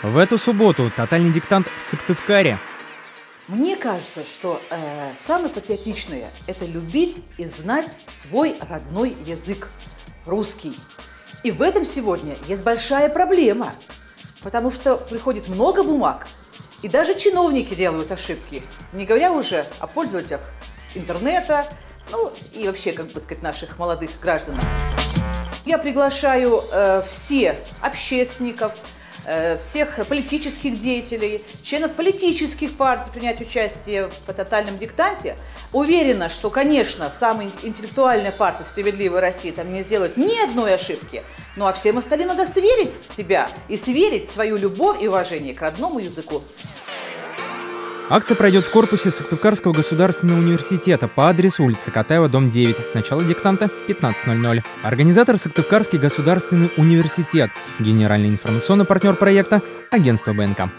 В эту субботу тотальный диктант в Сыктывкаре. Мне кажется, что самое патриотичное – это любить и знать свой родной язык – русский. И в этом сегодня есть большая проблема, потому что приходит много бумаг, и даже чиновники делают ошибки, не говоря уже о пользователях интернета, ну и вообще, как бы сказать, наших молодых граждан. Я приглашаю всех общественников, всех политических деятелей, членов политических партий принять участие в тотальном диктанте. Уверена, что, конечно, самая интеллектуальная партия «Справедливая Россия» там не сделает ни одной ошибки, ну а всем остальным надо сверить себя и сверить свою любовь и уважение к родному языку. Акция пройдет в корпусе Сыктывкарского государственного университета по адресу улица Катаева, дом 9. Начало диктанта в 15:00. Организатор — Сыктывкарский государственный университет. Генеральный информационный партнер проекта — агентство БНК.